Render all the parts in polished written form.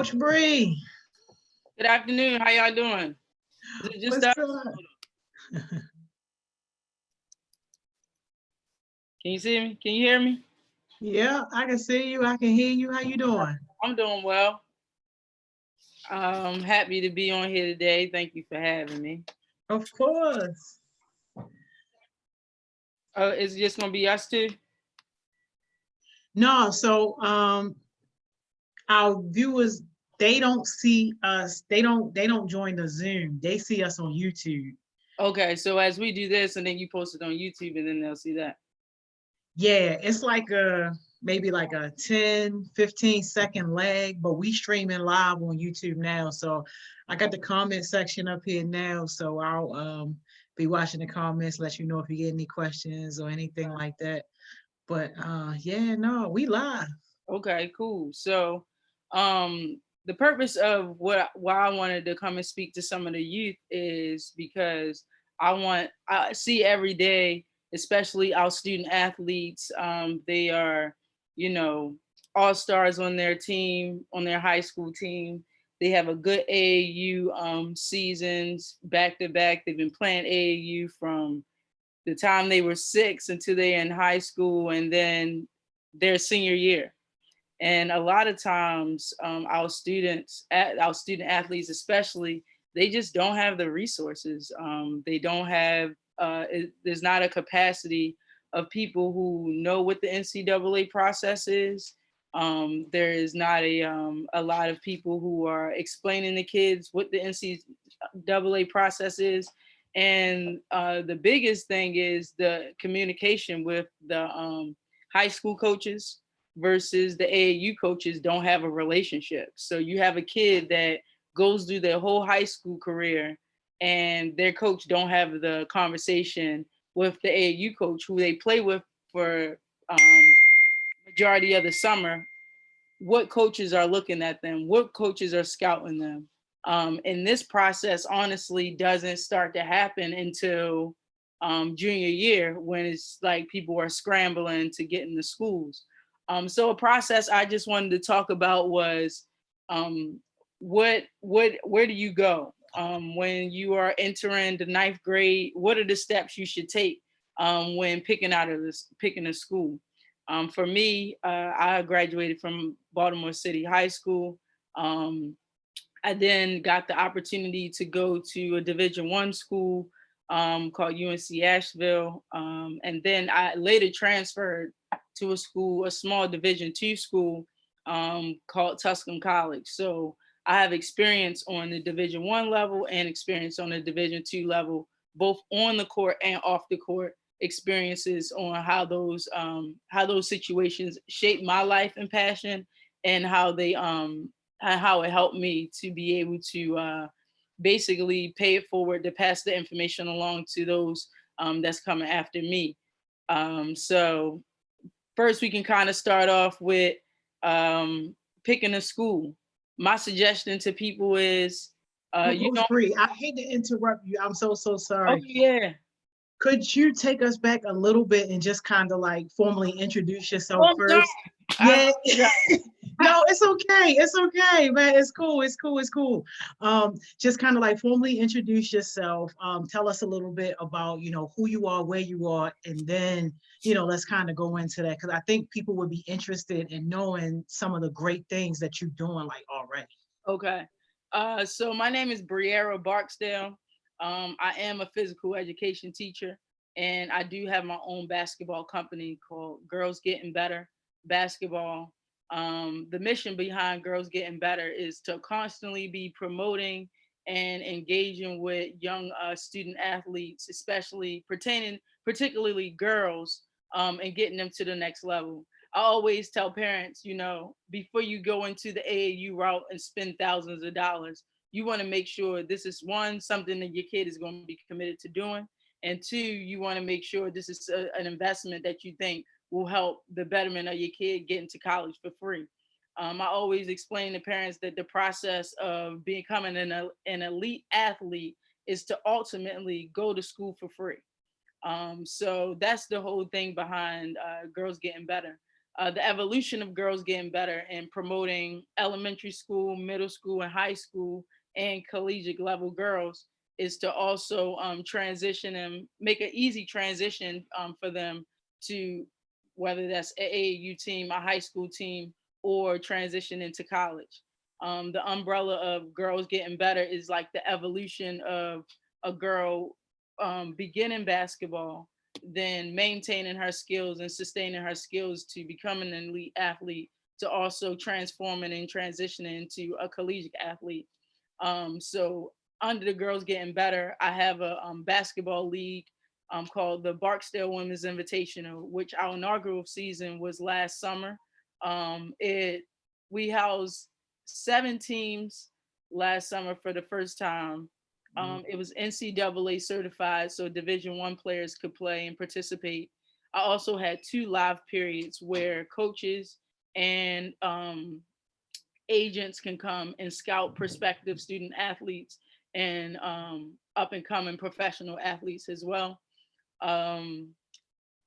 Coach Bree. Good afternoon. How y'all doing? Is it just What's us? up? Can you see me? Can you hear me? Yeah, I can see you. I can hear you. How you doing? I'm doing well. Happy to be on here today. Thank you for having me. Of course. It's just gonna be us two. No, our viewers, they don't see us. They don't join the Zoom. They see us on YouTube. Okay, so as we do this, and then you post it on YouTube, and then they'll see that. Yeah, it's like maybe like a 10, 15 second lag, but we streaming live on YouTube now. So I got the comment section up here now. So I'll be watching the comments, let you know if you get any questions or anything like that. But yeah, no, we live. Okay, cool. So, the purpose of why I wanted to come and speak to some of the youth is because I see every day, especially our student athletes. They are, you know, all stars on their team, on their high school team. They have a good AAU seasons back to back. They've been playing AAU from the time they were 6 until they're in high school, and then their senior year. And a lot of times, our student athletes, especially, they just don't have the resources. They don't have. There's not a capacity of people who know what the NCAA process is. There is not a lot of people who are explaining to kids what the NCAA process is. And the biggest thing is the communication with the high school coaches versus the AAU coaches don't have a relationship. So you have a kid that goes through their whole high school career and their coach don't have the conversation with the AAU coach who they play with for majority of the summer. What coaches are looking at them? What coaches are scouting them? And this process honestly doesn't start to happen until junior year when it's like people are scrambling to get into schools. So a process I just wanted to talk about was where do you go when you are entering the ninth grade? What are the steps you should take when picking a school? For me, I graduated from Baltimore City High School. I then got the opportunity to go to a Division I school called UNC Asheville, and then I later transferred to a small Division II school called Tuscum College. So I have experience on the Division I level and experience on the Division II level, both on the court and off the court experiences on how those situations shape my life and passion, and how it helped me to be able to basically pay it forward to pass the information along to those that's coming after me. So first, we can kind of start off with picking a school. My suggestion to people is, you know, Coach Bree, I hate to interrupt you. I'm so oh sorry. yeah, Could you take us back a little bit and just kind of like formally introduce oh, yourself I'm sorry. first? I Yeah. apologize. No, it's okay. It's okay, man. It's cool. It's cool. It's cool. Just kind of like formally introduce yourself. Tell us a little bit about, who you are, where you are, and then, let's kind of go into that because I think people would be interested in knowing some of the great things that you're doing like already. Okay. So my name is Briera Barksdale. I am a physical education teacher, and I do have my own basketball company called Girls Getting Better Basketball. The mission behind Girls Getting Better is to constantly be promoting and engaging with young student athletes, especially particularly girls, and getting them to the next level. I always tell parents, before you go into the AAU route and spend thousands of dollars, you want to make sure this is one, something that your kid is going to be committed to doing. And two, you want to make sure this is an investment that you think will help the betterment of your kid get into college for free. I always explain to parents that the process of becoming an elite athlete is to ultimately go to school for free. So that's the whole thing behind Girls Getting Better. the evolution of girls getting better and promoting elementary school, middle school, and high school and collegiate level girls is to also transition and make an easy transition for them to whether that's a AAU team, a high school team, or transition into college. The umbrella of girls getting better is like the evolution of a girl beginning basketball, then maintaining her skills and sustaining her skills to becoming an elite athlete, to also transforming and transitioning into a collegiate athlete. So under the girls getting better, I have a basketball league called the Barksdale Women's Invitational, which our inaugural season was last summer. It We housed 7 teams last summer for the first time. It was NCAA certified, so Division I players could play and participate. I also had 2 live periods where coaches and agents can come and scout prospective student athletes and up and coming professional athletes as well. Um,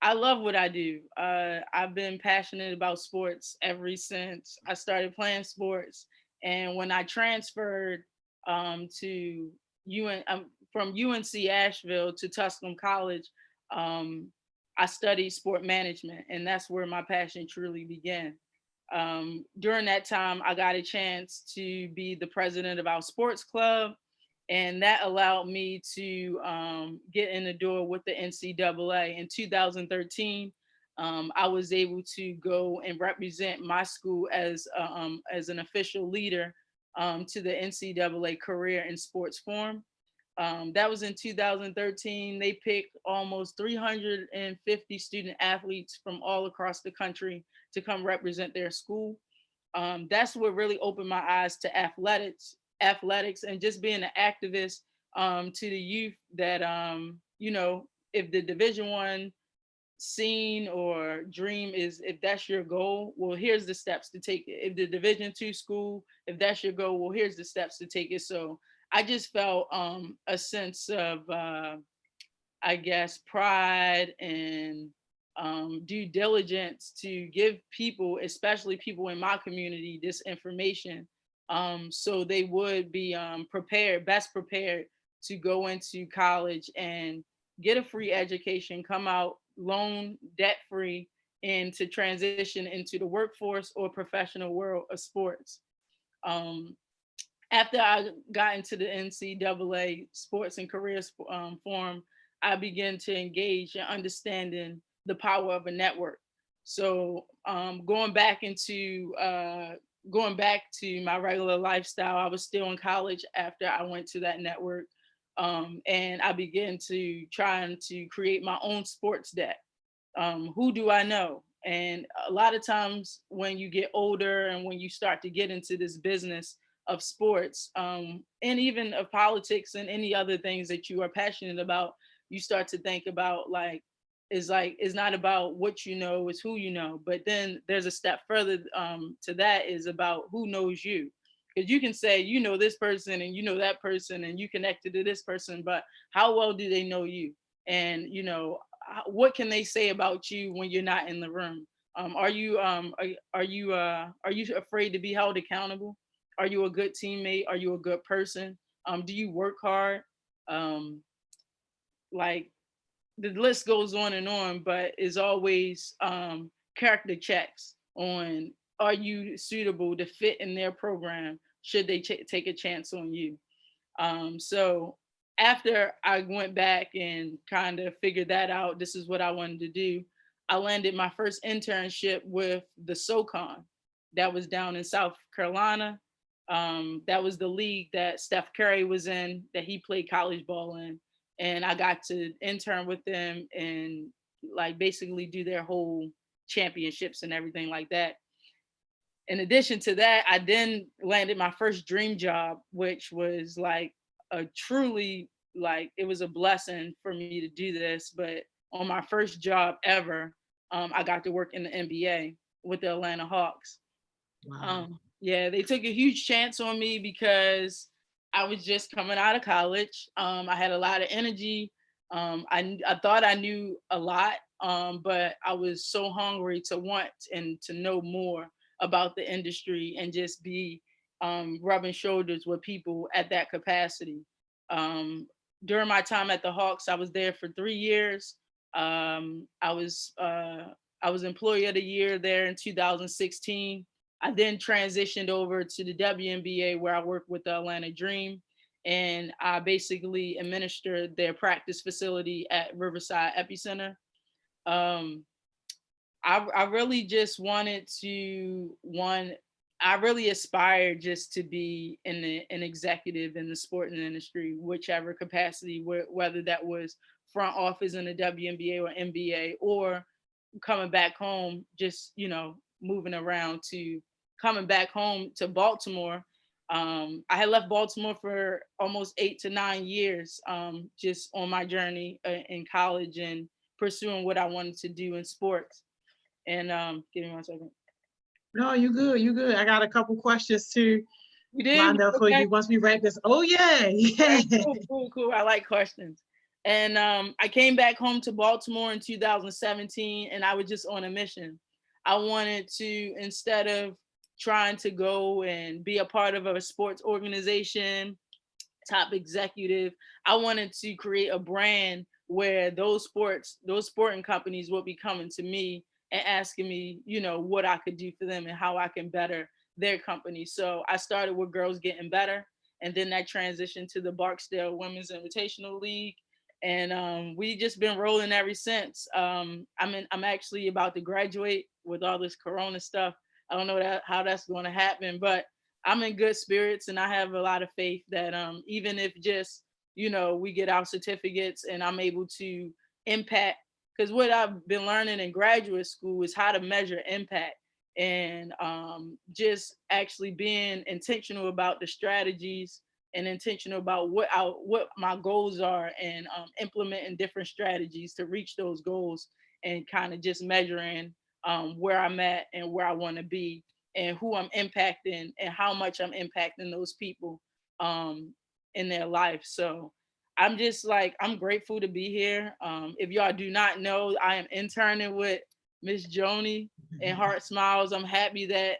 I love what I do. I've been passionate about sports ever since I started playing sports. And when I transferred to from UNC Asheville to Tusculum College, um, I studied sport management, and that's where my passion truly began. During that time, I got a chance to be the president of our sports club, and that allowed me to get in the door with the NCAA. In 2013, I was able to go and represent my school as an official leader to the NCAA Career in Sports Forum. That was in 2013. They picked almost 350 student athletes from all across the country to come represent their school. That's what really opened my eyes to athletics, and just being an activist to the youth. That if the Division I scene or dream is, if that's your goal, well, here's the steps to take it. If the Division II school, if that's your goal, well, here's the steps to take it. So I just felt a sense of I guess pride and due diligence to give people, especially people in my community, this information, so they would be best prepared to go into college and get a free education, come out loan debt free, and to transition into the workforce or professional world of sports. Um, After I got into the NCAA Sports and Careers Forum, I began to engage in understanding the power of a network. So going back to my regular lifestyle, I was still in college after I went to that network, and I began to trying to create my own sports deck. Who do I know? And a lot of times when you get older and when you start to get into this business of sports, and even of politics and any other things that you are passionate about, you start to think about like it's not about what you know, it's who you know. But then there's a step further to that, is about who knows you. Because you can say you know this person and you know that person and you connected to this person, but how well do they know you? And what can they say about you when you're not in the room? Are you afraid to be held accountable? Are you a good teammate? Are you a good person? Do you work hard? Um, like the list goes on, but is always character checks on, are you suitable to fit in their program? Should they take a chance on you? So after I went back and kind of figured that out, this is what I wanted to do. I landed my first internship with the SoCon, that was down in South Carolina. That was the league that Steph Curry was in, that he played college ball in. And I got to intern with them and like basically do their whole championships and everything like that. In addition to that, I then landed my first dream job, which was like a truly, like, it was a blessing for me to do this. But on my first job ever, I got to work in the NBA with the Atlanta Hawks. Wow. Yeah, they took a huge chance on me because I was just coming out of college. I had a lot of energy. I thought I knew a lot, but I was so hungry to want and to know more about the industry and just be rubbing shoulders with people at that capacity. Um, During my time at the Hawks, I was there for 3 years. Um, I was uh, I was Employee of the Year there in 2016. I then transitioned over to the WNBA where I worked with the Atlanta Dream, and I basically administered their practice facility at Riverside Epicenter. Um, I really just wanted to one. I really aspired just to be an executive in the sporting industry, whichever capacity, whether that was front office in the WNBA or NBA, or coming back home, just moving around to coming back home to Baltimore. I had left Baltimore for almost 8 to 9 years, just on my journey in college and pursuing what I wanted to do in sports. And give me 1 second. No, you good. You good. I got a couple questions too You do? lined up for Okay. you once we wrap this. Oh yeah, Okay, yeah. cool, cool, cool. I like questions. And I came back home to Baltimore in 2017, and I was just on a mission. I wanted to, instead of trying to go and be a part of a sports organization, top executive, I wanted to create a brand where those sporting companies would be coming to me and asking me, what I could do for them and how I can better their company. So I started with Girls Getting Better, and then that transitioned to the Barksdale Women's Invitational League, and we just been rolling ever since. I'm actually about to graduate with all this Corona stuff. I don't know how that's going to happen, but I'm in good spirits, and I have a lot of faith that even if just we get our certificates and I'm able to impact, because what I've been learning in graduate school is how to measure impact, and just actually being intentional about the strategies and intentional about what my goals are, and implementing different strategies to reach those goals, and kind of just measuring where I'm at and where I want to be, and who I'm impacting and how much I'm impacting those people um, in their life. So I'm just like, I'm grateful to be here. If y'all do not know, I am interning with Miss Joni and HeartSmiles. I'm happy that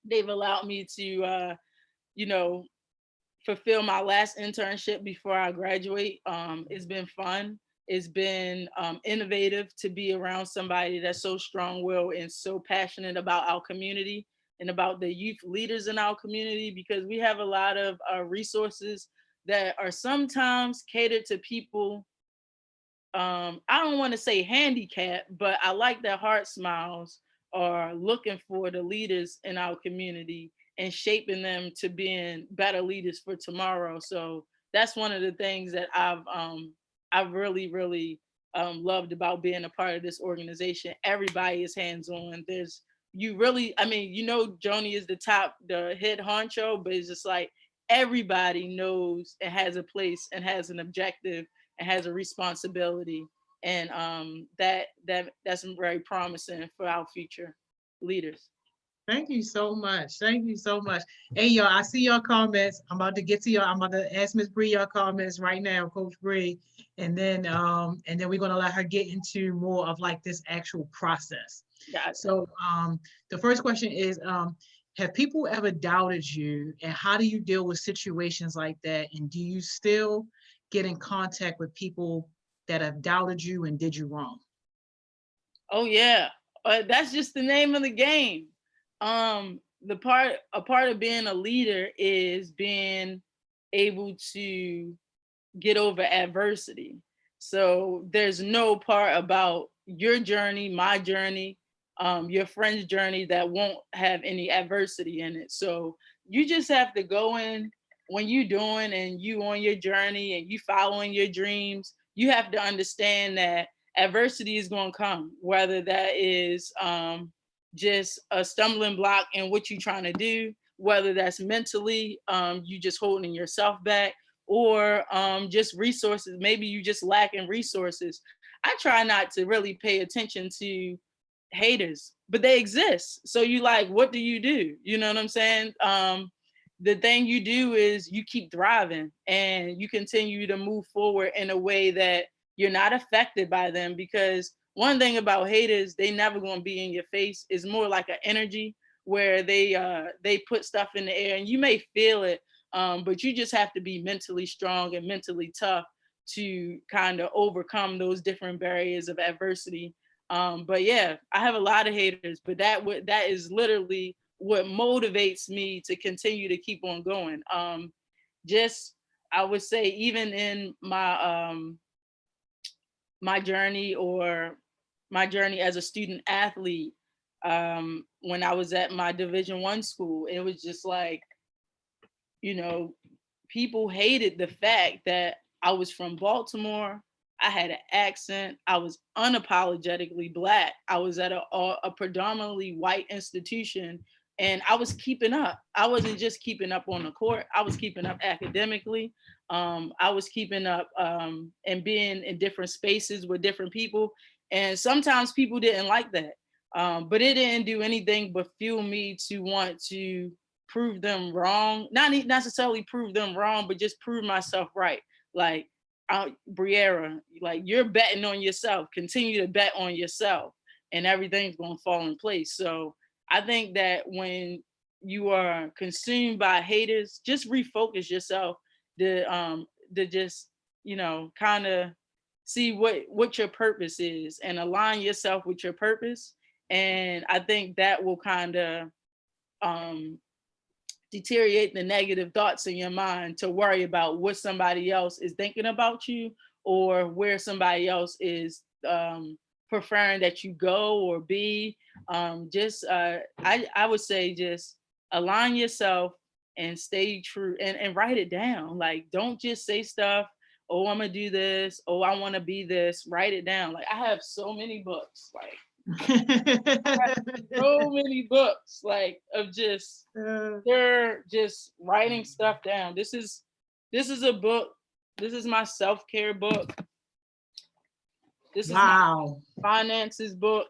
they've allowed me to, you know, fulfill my last internship before I graduate. It's been fun. It's been innovative to be around somebody that's so strong-willed and so passionate about our community and about the youth leaders in our community, because we have a lot of resources that are sometimes catered to people. I don't want to say handicap, but I like that HeartSmiles are looking for the leaders in our community and shaping them to being better leaders for tomorrow. So that's one of the things that I've really loved about being a part of this organization. Everybody is hands on. There's you really, I mean, Joni is the head honcho, but it's just like everybody knows and has a place and has an objective and has a responsibility, and that's very promising for our future leaders. Thank you so much. Thank you so much. Hey, y'all, I see your comments. I'm about to ask Miss Bree your comments right now, Coach Bree, and then we're gonna let her get into more of like this actual process. Got it. So, the first question is, have people ever doubted you, and how do you deal with situations like that? And do you still get in contact with people that have doubted you and did you wrong? Oh yeah, that's just the name of the game. A part of being a leader is being able to get over adversity. So there's no part about your journey, my journey, your friend's journey that won't have any adversity in it. So you just have to go in when you doing and you on your journey and you following your dreams. You have to understand that adversity is going to come, whether that is just a stumbling block in what you're trying to do, whether that's mentally you just holding yourself back, or just resources. Maybe you just lacking resources. I try not to really pay attention to haters, but they exist. So you like, what do? You know what I'm saying? the thing you do is you keep thriving and you continue to move forward in a way that you're not affected by them, because one thing about haters, they never going to be in your face. It's more like an energy where they put stuff in the air and you may feel it, but you just have to be mentally strong and mentally tough to kind of overcome those different barriers of adversity. But yeah, I have a lot of haters, but that is literally what motivates me to continue to keep on going. Just I would say, even in my journey, or my journey as a student athlete, when I was at my Division 1 school, it was just like, you know, people hated the fact that I was from Baltimore. I had an accent. I was unapologetically Black. I was at a predominantly white institution, and I was keeping up. I wasn't just keeping up on the court, I was keeping up academically. I was keeping up, and being in different spaces with different people. And sometimes people didn't like that. But it didn't do anything but fuel me to want to prove them wrong. Not necessarily prove them wrong, but just prove myself right. Like, Briera, like, you're betting on yourself. Continue to bet on yourself, and everything's gonna fall in place. So I think that when you are consumed by haters, just refocus yourself to just, kind of see what your purpose is and align yourself with your purpose. And I think that will kind of um deteriorate the negative thoughts in your mind to worry about what somebody else is thinking about you, or where somebody else is preferring that you go or be. I would say just align yourself and stay true, and write it down. Like, don't just say stuff, oh, I'm gonna do this, oh, I want to be this. Write it down. Like, I have so many books, like so many books, like, of just they're just writing stuff down. This is a book. This is my self-care book. This is my finances book.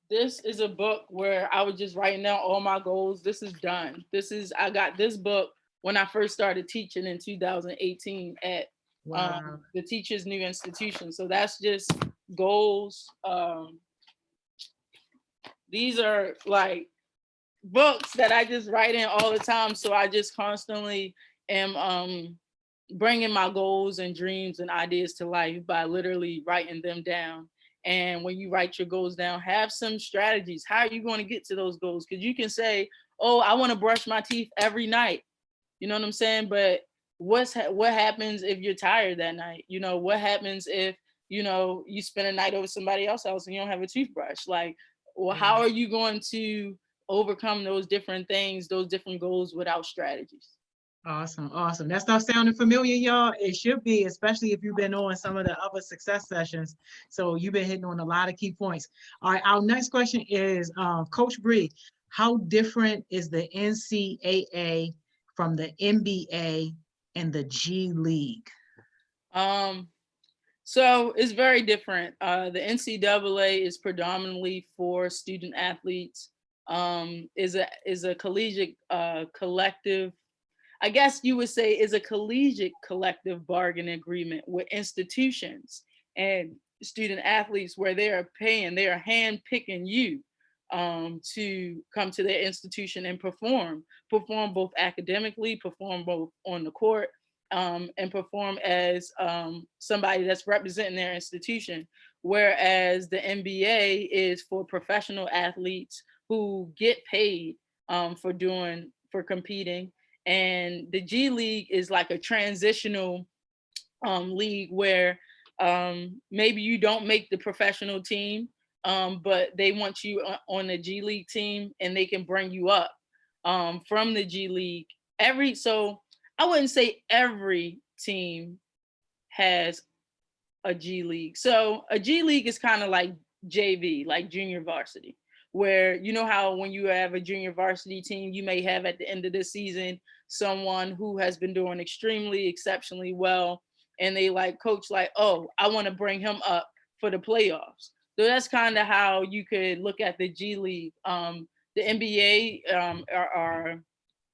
This is a book where I was just writing down all my goals. This is done. I got this book when I first started teaching in 2018 at the Teachers New Institution. So that's just goals. These are like books that I just write in all the time. So I just constantly am bringing my goals and dreams and ideas to life by literally writing them down. And when you write your goals down, have some strategies. How are you going to get to those goals? Because you can say, oh, I want to brush my teeth every night. You know what I'm saying? But what happens if you're tired that night? What happens if, you spend a night over somebody else's house and you don't have a toothbrush? Like, well, how are you going to overcome those different things, those different goals, without strategies? Awesome. That stuff sounding familiar, y'all? It should be, especially if you've been on some of the other success sessions. So you've been hitting on a lot of key points. All right, our next question is, Coach Bree, how different is the NCAA from the NBA and the G League? So it's very different. The NCAA is predominantly for student athletes. Is a collegiate collective, I guess you would say, is a collegiate collective bargaining agreement with institutions and student athletes, where they are hand picking you to come to their institution and perform both academically, perform both on the court, and perform as somebody that's representing their institution. Whereas the NBA is for professional athletes who get paid for competing. And the G League is like a transitional league where maybe you don't make the professional team, but they want you on the G League team, and they can bring you up from the G League. So I wouldn't say every team has a G League. So a G League is kind of like JV, like junior varsity, where you know how when you have a junior varsity team, you may have at the end of the season someone who has been doing exceptionally well, and they like coach like, oh, I want to bring him up for the playoffs. So that's kind of how you could look at the G League. the NBA are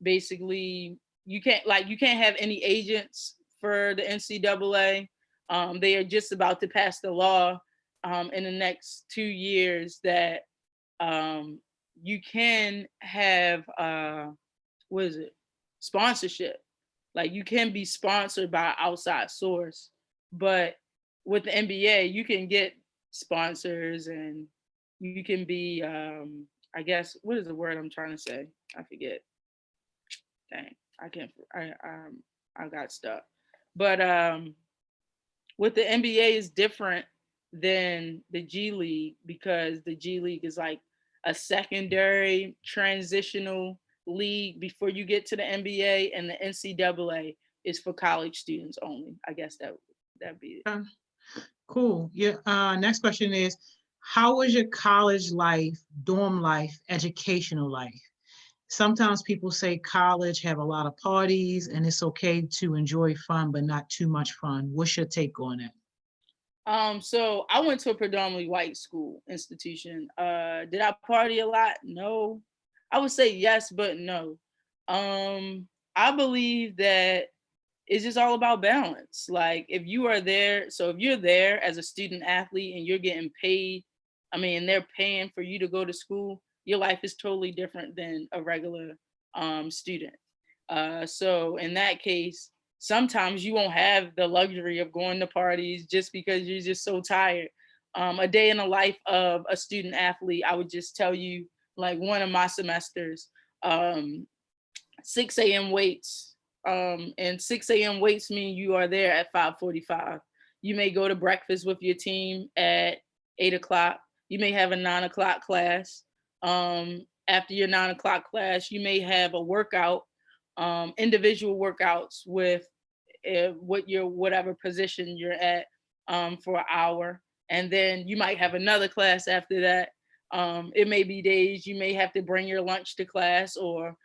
basically, you can't have any agents for the NCAA. They are just about to pass the law in the next 2 years that um, you can have what is it, sponsorship. Like you can be sponsored by an outside source, but with the NBA, you can get sponsors and you can be, I guess, what is the word I'm trying to say? I forget. Dang, I can't. I got stuck. But with the NBA is different than the G League because the G League is like a secondary transitional league before you get to the NBA, and the NCAA is for college students only. I guess that'd be it. Cool. Yeah. Next question is, how was your college life, dorm life, educational life? Sometimes people say college have a lot of parties and it's okay to enjoy fun, but not too much fun. What's your take on it? So I went to a predominantly white school institution. Did I party a lot? No. I would say yes, but no. I believe that it's just all about balance. Like if you are there, so if you're there as a student athlete and you're getting paid, I mean, and they're paying for you to go to school, your life is totally different than a regular student. So in that case, sometimes you won't have the luxury of going to parties just because you're just so tired. A day in the life of a student athlete, I would just tell you, like one of my semesters, um, 6 a.m. weights. And 6 a.m. weights mean you are there at 5:45. You may go to breakfast with your team at 8 o'clock. You may have a 9 o'clock class. After your 9 o'clock class, you may have a workout, individual workouts with what your whatever position you're at for an hour, and then you might have another class after that. It may be days you may have to bring your lunch to class or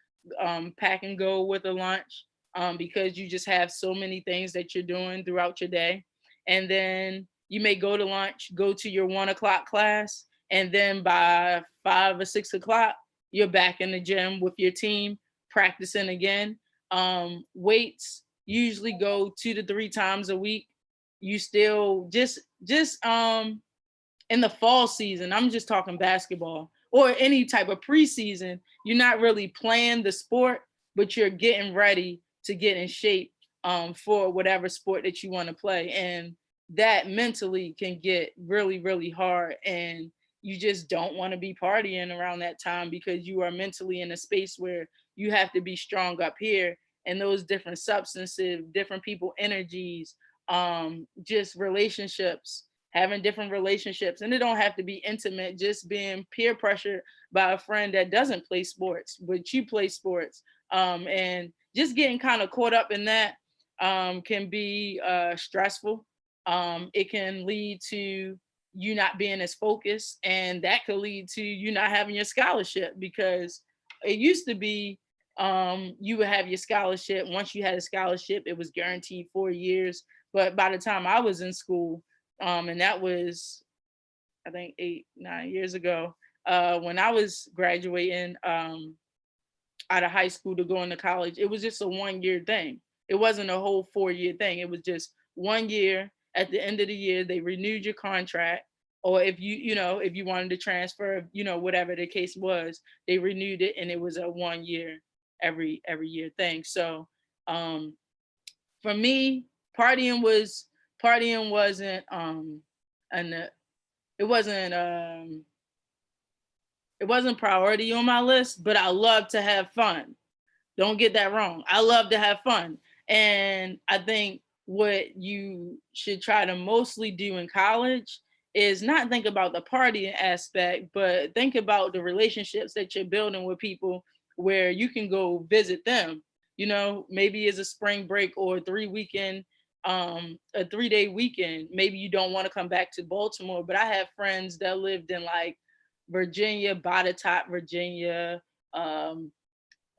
pack and go with a lunch because you just have so many things that you're doing throughout your day. And then you may go to lunch, go to your 1 o'clock class, and then by 5 or 6 o'clock, you're back in the gym with your team practicing again. Weights usually go 2 to 3 times a week. You still just in the fall season, I'm just talking basketball or any type of preseason, you're not really playing the sport, but you're getting ready to get in shape for whatever sport that you want to play. And that mentally can get really, really hard. And you just don't want to be partying around that time because you are mentally in a space where you have to be strong up here. And those different substances, different people energies, just relationships, having different relationships, and it don't have to be intimate, just being peer pressured by a friend that doesn't play sports but you play sports, and just getting kind of caught up in that can be stressful. It can lead to you not being as focused, and that could lead to you not having your scholarship because it used to be you would have your scholarship. Once you had a scholarship, it was guaranteed 4 years. But by the time I was in school, and that was, I think, 8, 9 years ago, when I was graduating out of high school to go into college, it was just a 1 year thing. It wasn't a whole 4 year thing. It was just 1 year. At the end of the year, they renewed your contract. Or if if you wanted to transfer, whatever the case was, they renewed it, and it was a 1 year every year thing. So for me, partying was partying wasn't and it wasn't it wasn't priority on my list, but I love to have fun. Don't get that wrong. I love to have fun. And I think what you should try to mostly do in college is not think about the partying aspect, but think about the relationships that you're building with people where you can go visit them. Maybe it's a spring break or a 3-day weekend. Maybe you don't want to come back to Baltimore, but I have friends that lived in like Virginia, Botetourt, Virginia. I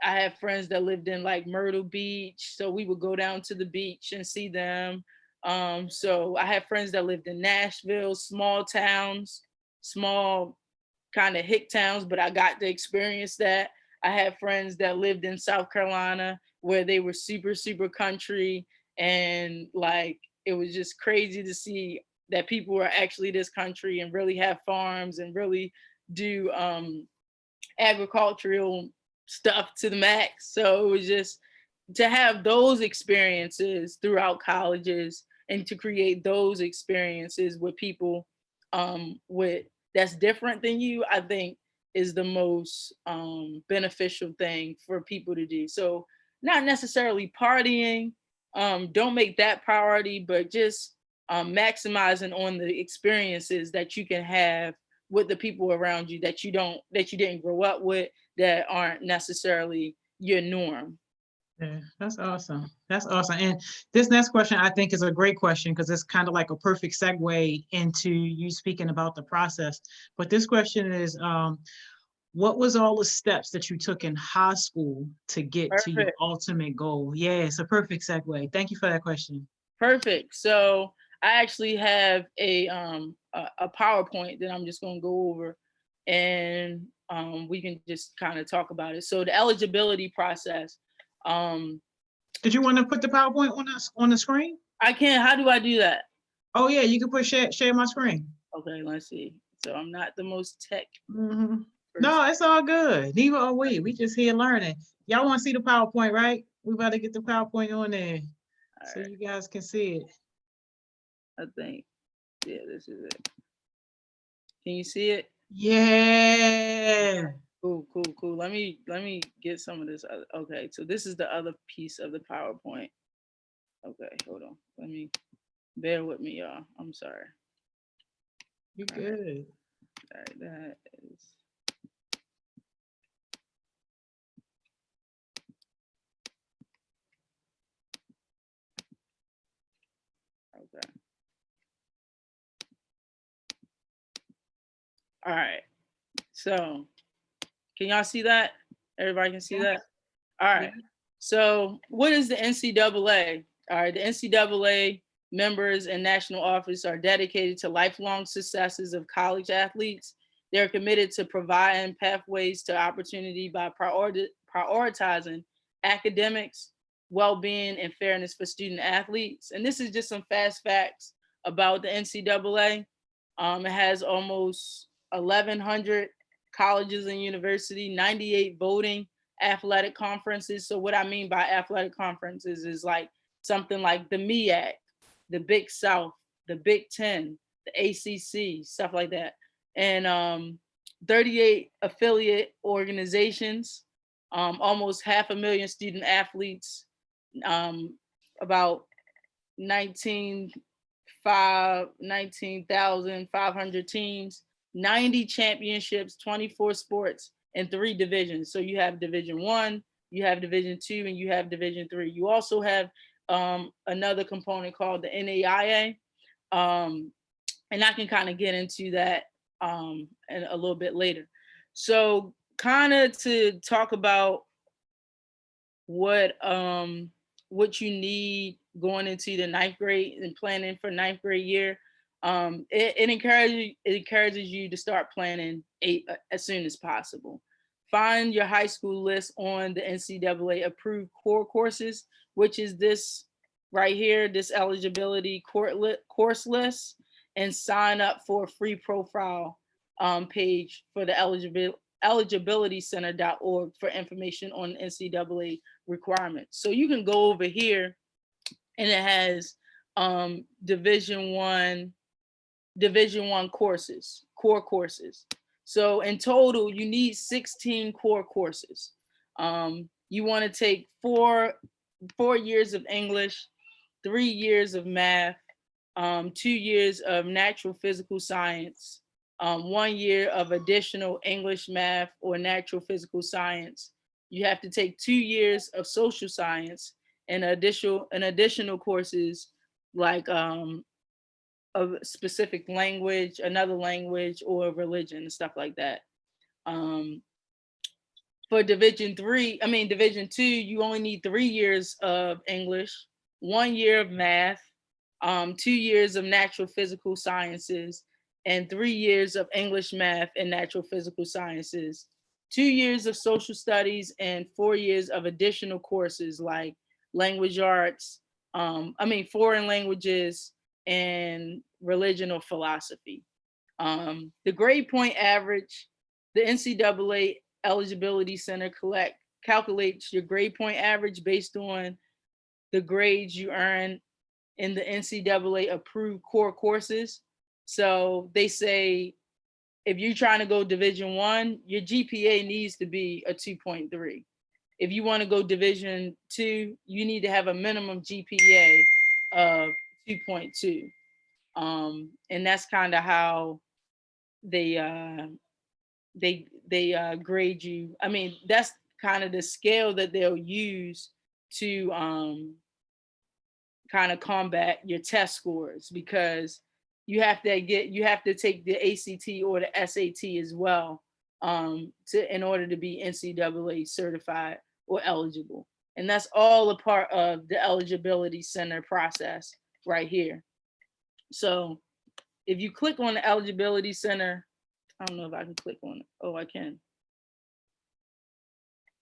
have friends that lived in like Myrtle Beach, so we would go down to the beach and see them. So I have friends that lived in Nashville, small towns, small kind of hick towns, but I got to experience that. I had friends that lived in South Carolina where they were super, super country. And like, it was just crazy to see that people were actually this country and really have farms and really do agricultural stuff to the max. So it was just to have those experiences throughout colleges and to create those experiences with people with that's different than you, I think is the most beneficial thing for people to do. So not necessarily partying, don't make that priority, but just maximizing on the experiences that you can have with the people around you that you didn't grow up with, that aren't necessarily your norm. Yeah, that's awesome. That's awesome. And this next question, I think, is a great question because it's kind of like a perfect segue into you speaking about the process. But this question is, what was all the steps that you took in high school to get to your Perfect. ultimate goal? Yeah, it's a perfect segue. Thank you for that question. Perfect. So I actually have a PowerPoint that I'm just going to go over, and we can just kind of talk about it. So the eligibility process. Um, Did you want to put the PowerPoint on the screen? I can't. How do I do that? Oh yeah, you can put share my screen. Okay, let's see. So I'm not the most tech Mm-hmm. person. No, it's all good. Neither are we. We just here learning. Y'all want to see the PowerPoint, right? We about to get the PowerPoint on there All so right, you guys can see it. I think. Yeah, this is it. Can you see it? Yeah. Cool, cool, cool. Let me get some of this. Okay, so this is the other piece of the PowerPoint. Okay, hold on. Let me bear with me, y'all. I'm sorry. You All right, good. all right, that is okay. All right. So can y'all see that? Everybody can see Yeah. that? All Yeah. right. So what is the NCAA? All right, the NCAA members and national office are dedicated to lifelong successes of college athletes. They're committed to providing pathways to opportunity by prioritizing academics, well-being, and fairness for student athletes. And this is just some fast facts about the NCAA. It has almost 1,100 colleges and university, 98 voting athletic conferences. So what I mean by athletic conferences is like something like the MEAC, the Big South, the Big Ten, the ACC, stuff like that. And 38 affiliate organizations, almost 500,000 student athletes, um, about 19 19,500 teams, 90 championships, 24 sports, and 3 divisions. So you have Division 1, you have Division 2, and you have Division 3. You also have another component called the NAIA. Um, and I can kind of get into that a little bit later. So kind of to talk about what what you need going into the ninth grade and planning for ninth grade year. It encourages you to start planning as soon as possible. Find your high school list on the NCAA approved core courses, which is this right here, this eligibility course list, and sign up for a free profile page for the eligibilitycenter.org for information on NCAA requirements. So you can go over here and it has division one courses, core courses. So in total, you need 16 core courses. You want to take four years of English, 3 years of math, 2 years of natural physical science, 1 year of additional English, math, or natural physical science. You have to take 2 years of social science and additional courses like a specific language, another language, or religion and stuff like that. Um, for Division 2, you only need 3 years of English, 1 year of math, 2 years of natural physical sciences, and 3 years of English, math, and natural physical sciences, 2 years of social studies, and 4 years of additional courses like language arts, foreign languages, and religion or philosophy. The grade point average, the NCAA Eligibility Center calculates your grade point average based on the grades you earn in the NCAA approved core courses. So they say if you're trying to go Division 1, your GPA needs to be a 2.3. If you want to go Division 2, you need to have a minimum GPA of 2.2. And that's kind of how they grade you. I mean, that's kind of the scale that they'll use to kind of combat your test scores, because you have to take the ACT or the SAT as well, in order to be NCAA certified or eligible. And that's all a part of the eligibility center process right here. So if you click on the eligibility center, I don't know if I can click on it. Oh, I can.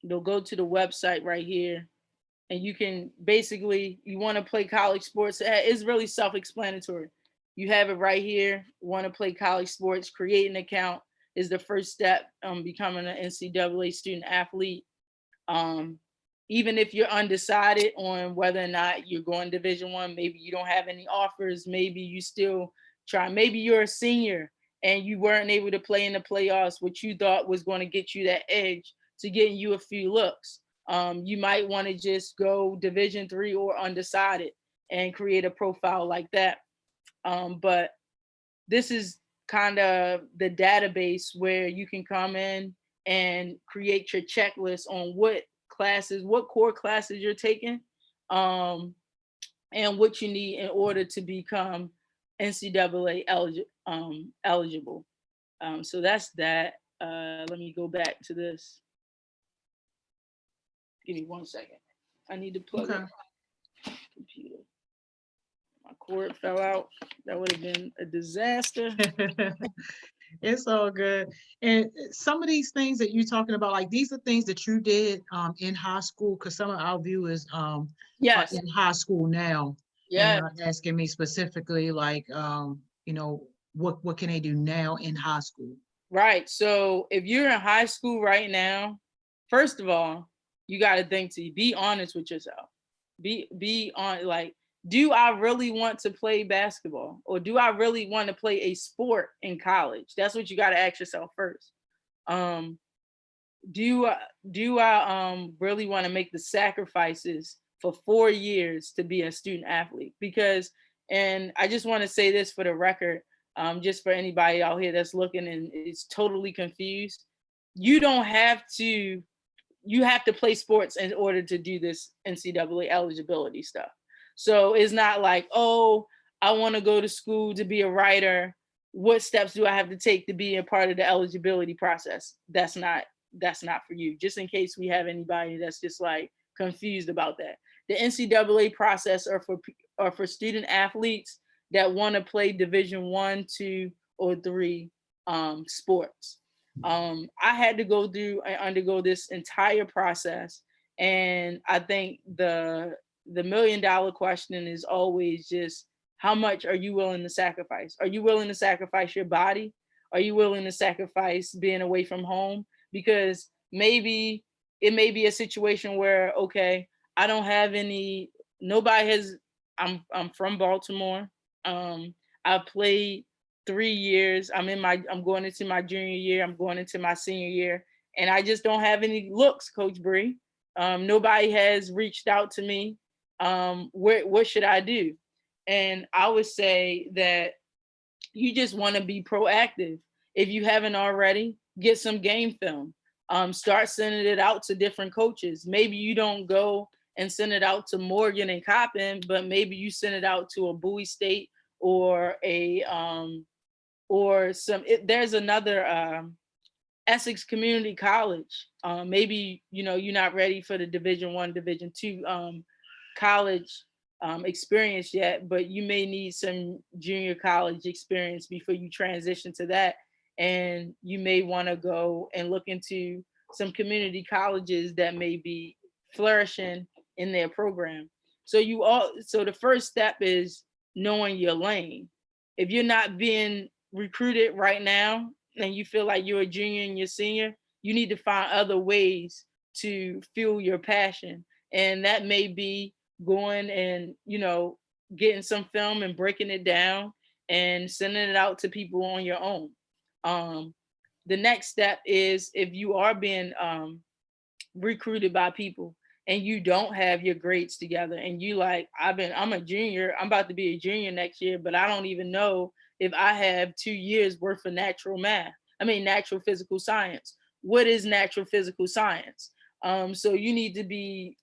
You'll go to the website right here, and you can basically, you want to play college sports. It's really self-explanatory. You have it right here. Want to play college sports, create an account is the first step, becoming an NCAA student athlete. Even if you're undecided on whether or not you're going Division 1, maybe you don't have any offers, maybe you still try, maybe you're a senior and you weren't able to play in the playoffs, which you thought was going to get you that edge to getting you a few looks. You might want to just go Division 3 or undecided and create a profile like that. But this is kind of the database where you can come in and create your checklist on what core classes you're taking, and what you need in order to become NCAA eligible. So that's that. Let me go back to this. Give me 1 second. I need to plug in my computer. My cord fell out. That would have been a disaster. It's all good. And some of these things that you're talking about, like these are things that you did in high school, because some of our viewers Yes. are in high school now. Yeah. And asking me specifically, like, what can they do now in high school? Right. So if you're in high school right now, first of all, you got to think to be honest with yourself. Be on, like, do I really want to play basketball, or do I really want to play a sport in college? That's what you got to ask yourself first. Do I really want to make the sacrifices for 4 years to be a student athlete? Because, and I just want to say this for the record, just for anybody out here that's looking and is totally confused, you don't have to. You have to play sports in order to do this NCAA eligibility stuff. So it's not like, oh, I want to go to school to be a writer. What steps do I have to take to be a part of the eligibility process? That's not for you. Just in case we have anybody that's just like confused about that. The NCAA process are for student athletes that want to play Division 1, 2, or 3 sports. I had to undergo this entire process, and I think the $1 million question is always just, how much are you willing to sacrifice? Are you willing to sacrifice your body? Are you willing to sacrifice being away from home? Because maybe it may be a situation where, okay, I don't have any, nobody has, I'm from Baltimore. I played 3 years. I'm going into my junior year. I'm going into my senior year, and I just don't have any looks, Coach Bree. Nobody has reached out to me. What should I do? And I would say that you just want to be proactive. If you haven't already, get some game film. Start sending it out to different coaches. Maybe you don't go and send it out to Morgan and Coppin, but maybe you send it out to a Bowie State or a there's another Essex Community College. Maybe you're not ready for the Division 1, Division 2 college experience yet, but you may need some junior college experience before you transition to that. And you may want to go and look into some community colleges that may be flourishing in their program. So the first step is knowing your lane. If you're not being recruited right now and you feel like you're a junior and you're senior, you need to find other ways to fuel your passion. And that may be going and, getting some film and breaking it down and sending it out to people on your own. Um, the next step is if you are being recruited by people and you don't have your grades together and you like, I'm a junior, I'm about to be a junior next year, but I don't even know if I have 2 years worth of natural physical science. What is natural physical science? So you need to be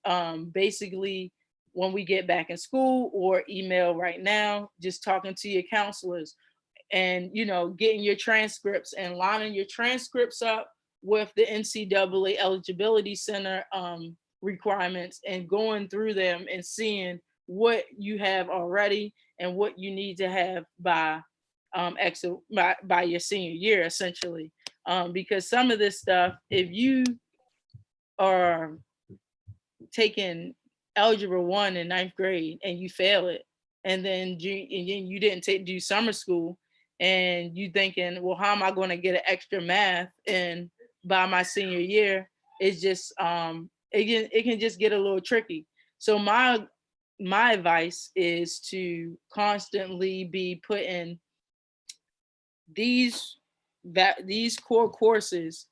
basically, when we get back in school or email right now, just talking to your counselors and getting your transcripts and lining your transcripts up with the NCAA eligibility center requirements and going through them and seeing what you have already and what you need to have by by your senior year, essentially. Because some of this stuff, if you are taking algebra 1 in ninth grade and you fail it, and then you didn't do summer school, and you thinking, well, how am I going to get an extra math in by my senior year? It's just it can just get a little tricky. So my advice is to constantly be putting these core courses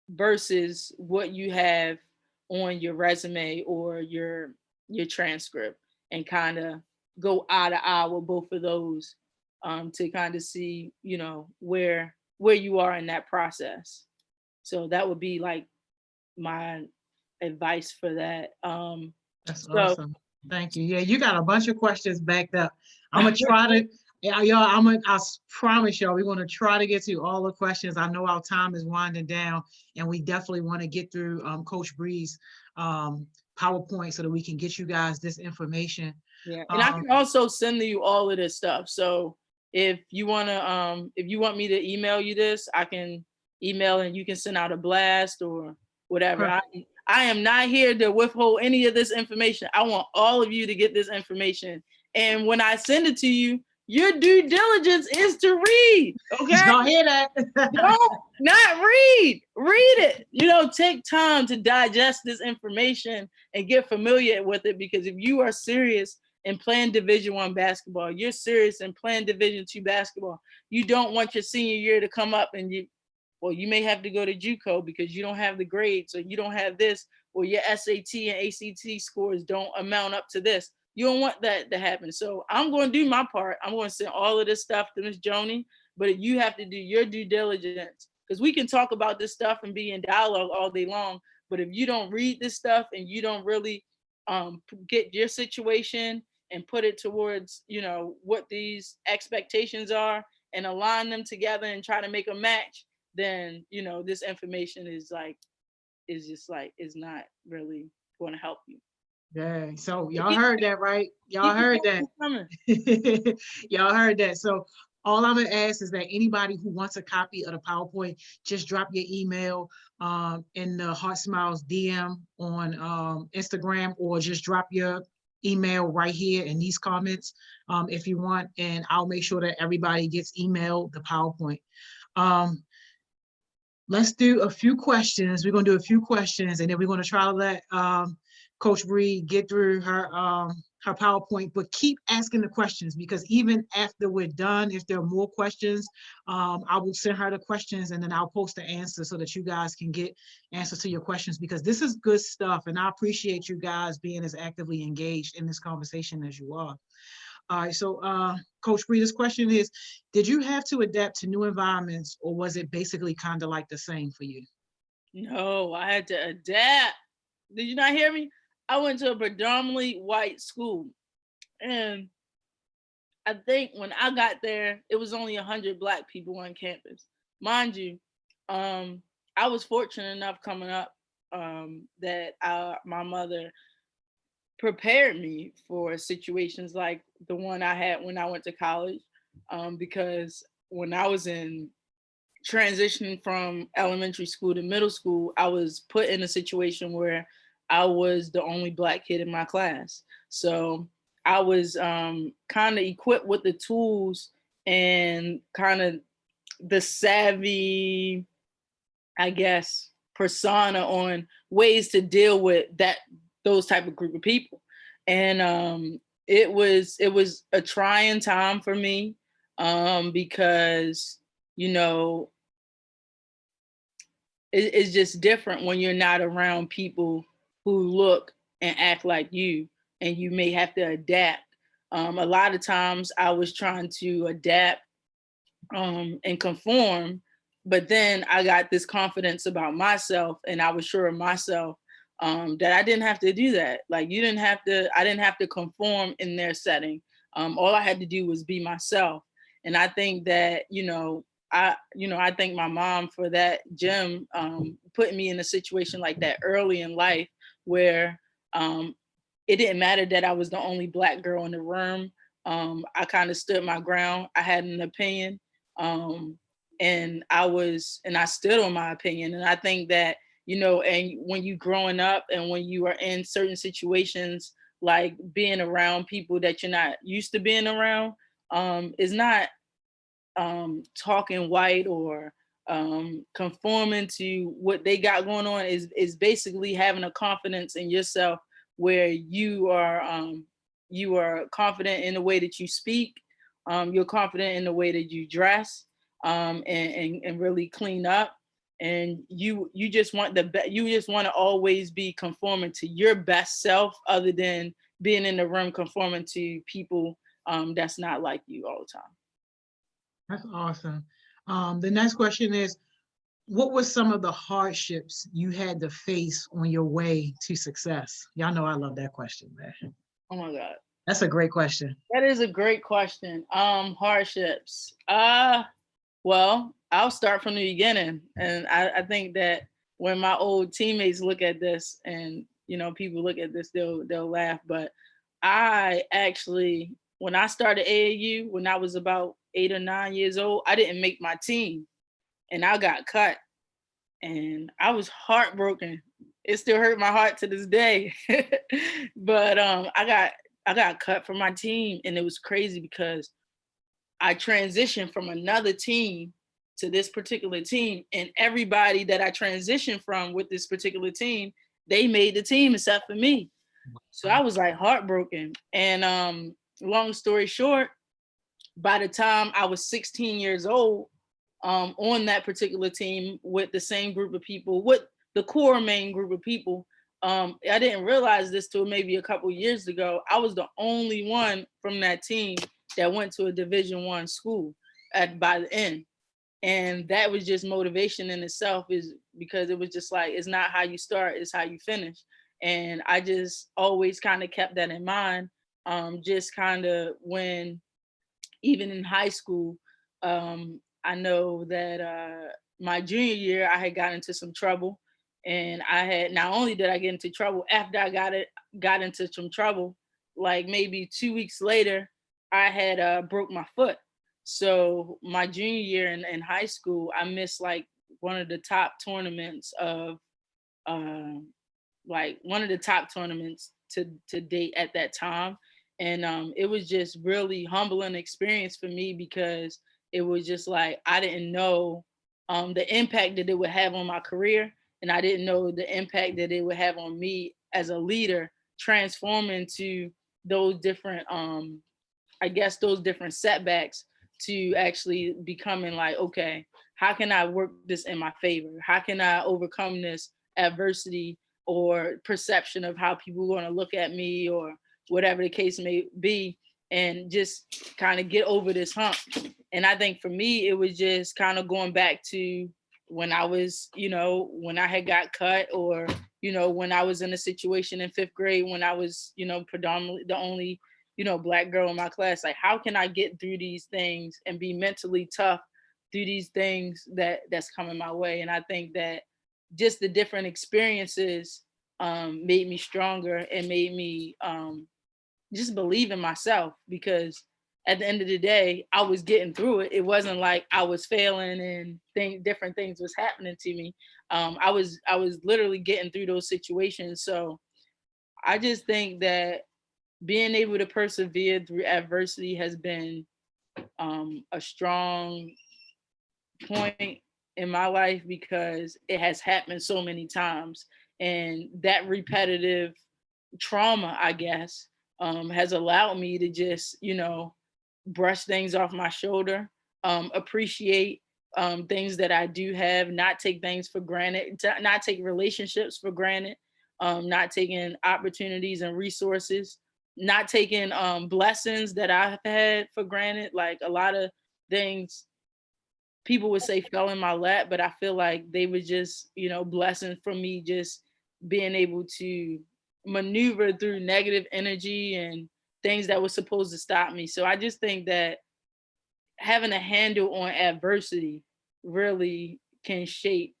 versus what you have on your resume or your transcript, and kind of go eye to eye with both of those to kind of see where you are in that process. So that would be like my advice for that. That's So awesome. Thank you. Yeah, you got a bunch of questions backed up. I'm gonna try to, yeah, y'all. Promise y'all, we're gonna try to get to all the questions. I know our time is winding down, and we definitely want to get through Coach Bree's PowerPoint so that we can get you guys this information. yeah, and I can also send you all of this stuff. So if you want me to email you this, I can email and you can send out a blast or whatever. I am not here to withhold any of this information. I want all of you to get this information. And when I send it to you, your due diligence is to read. Okay. Y'all hear that? Don't not read. Read it. Take time to digest this information and get familiar with it. Because if you are serious in playing Division I basketball, you're serious in playing Division II basketball, you don't want your senior year to come up and you may have to go to JUCO because you don't have the grades, or you don't have this, or your SAT and ACT scores don't amount up to this. You don't want that to happen. So I'm going to do my part. I'm going to send all of this stuff to Ms. Joni, but you have to do your due diligence, because we can talk about this stuff and be in dialogue all day long. But if you don't read this stuff and you don't really get your situation and put it towards, what these expectations are, and align them together and try to make a match, then this information is not really going to help you. Yeah. So y'all heard that, right? Y'all heard that. Y'all heard that. So all I'm gonna ask is that anybody who wants a copy of the PowerPoint, just drop your email in the HeartSmiles DM on Instagram, or just drop your email right here in these comments if you want, and I'll make sure that everybody gets emailed the PowerPoint. Let's do a few questions. We're gonna do a few questions, and then we're gonna try to let Coach Bree get through her PowerPoint, but keep asking the questions, because even after we're done, if there are more questions, I will send her the questions, and then I'll post the answers so that you guys can get answers to your questions, because this is good stuff, and I appreciate you guys being as actively engaged in this conversation as you are. All right, so Coach Bree, this question is, did you have to adapt to new environments, or was it basically kind of like the same for you? No, I had to adapt. Did you not hear me? I went to a predominantly white school, and I think when I got there, it was only 100 Black people on campus. Mind you, I was fortunate enough coming up that my mother prepared me for situations like the one I had when I went to college. Because when I was in transitioning from elementary school to middle school, I was put in a situation where I was the only Black kid in my class. So I was kind of equipped with the tools and kind of the savvy, I guess, persona on ways to deal with those type of group of people. And it was a trying time for me, because you know it's just different when you're not around people who look and act like you, and you may have to adapt. A lot of times I was trying to adapt and conform, but then I got this confidence about myself, and I was sure of myself, that I didn't have to do that. Like I didn't have to conform in their setting. All I had to do was be myself. And I think that, I thank my mom for that gem, putting me in a situation like that early in life, where it didn't matter that I was the only Black girl in the room. I kind of stood my ground. I had an opinion, um, and I stood on my opinion. And I think that, and when you growing up and when you are in certain situations, like being around people that you're not used to being around, is not talking white or conforming to what they got going on. Is basically having a confidence in yourself, where you are confident in the way that you speak, you're confident in the way that you dress, and really clean up, and you just want you just want to always be conforming to your best self, other than being in the room conforming to people that's not like you all the time. That's awesome. The next question is, what were some of the hardships you had to face on your way to success? Y'all know I love that question, man. Oh my God. That's a great question. That is a great question. Hardships. Well, I'll start from the beginning. And I think that when my old teammates look at this, and people look at this, they'll laugh. But I actually, when I started AAU, when I was about 8 or 9 years old, I didn't make my team, and I got cut, and I was heartbroken. It still hurt my heart to this day. But I got cut from my team, and it was crazy because I transitioned from another team to this particular team, and everybody that I transitioned from with this particular team, they made the team except for me. So I was like heartbroken. And long story short, by the time I was 16 years old, on that particular team with the same group of people, with the core main group of people, I didn't realize this till maybe a couple years ago. I was the only one from that team that went to a Division I school by the end. And that was just motivation in itself, is because it was just like, it's not how you start, it's how you finish. And I just always kind of kept that in mind. Just kind of when, even in high school, I know that my junior year, I had got into some trouble. And I had, not only did I get into trouble, after I got into some trouble, like maybe 2 weeks later, I had broke my foot. So my junior year in high school, I missed like one of the top tournaments of like one of the top tournaments to date at that time. And it was just really humbling experience for me, because it was just like, I didn't know the impact that it would have on my career, and I didn't know the impact that it would have on me as a leader, transforming to those different I guess those different setbacks, to actually becoming like, okay, how can I work this in my favor? How can I overcome this adversity or perception of how people are going to look at me, or whatever the case may be, and just kind of get over this hump? And I think for me, it was just kind of going back to when I was, when I had got cut, or, when I was in a situation in 5th grade, when I was, predominantly the only, Black girl in my class. Like, how can I get through these things and be mentally tough through these things that's coming my way? And I think that just the different experiences made me stronger and made me just believe in myself, because at the end of the day, I was getting through it. It wasn't like I was failing and different things was happening to me. I was literally getting through those situations. So I just think that being able to persevere through adversity has been a strong point in my life, because it has happened so many times, and that repetitive trauma, I guess, has allowed me to just, brush things off my shoulder, appreciate things that I do have, not take things for granted, not take relationships for granted, not taking opportunities and resources, not taking blessings that I've had for granted. Like a lot of things people would say fell in my lap, but I feel like they were just, blessings from me just being able to maneuver through negative energy and things that were supposed to stop me. So I just think that having a handle on adversity really can shape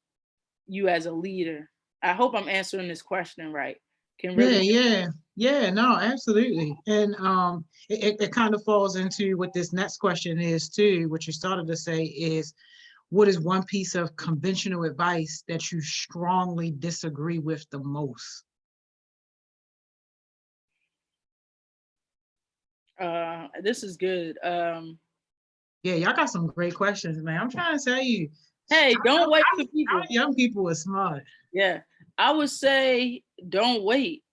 you as a leader. I hope I'm answering this question right. Can Yeah, really yeah, yeah, no, absolutely. And it kind of falls into what this next question is too, what you started to say is, what is one piece of conventional advice that you strongly disagree with the most? this is good. Yeah, y'all got some great questions, man. I'm trying to tell you, Hey, don't wait for our people. young people are smart. Yeah. I would say don't wait.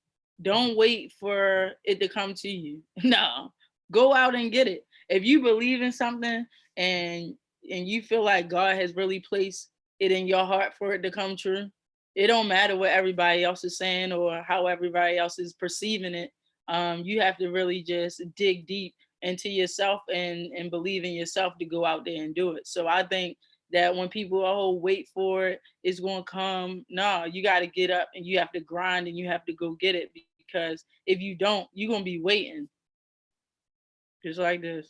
Don't wait for it to come to you. No. Go out and get it. If you believe in something and you feel like God has really placed it in your heart for it to come true, it don't matter what everybody else is saying or how everybody else is perceiving it. You have to really just dig deep into yourself and believe in yourself to go out there and do it. So I think that when people, oh, wait for it, it's going to come. No, you got to get up and you have to grind and you have to go get it, because if you don't, you're going to be waiting just like this.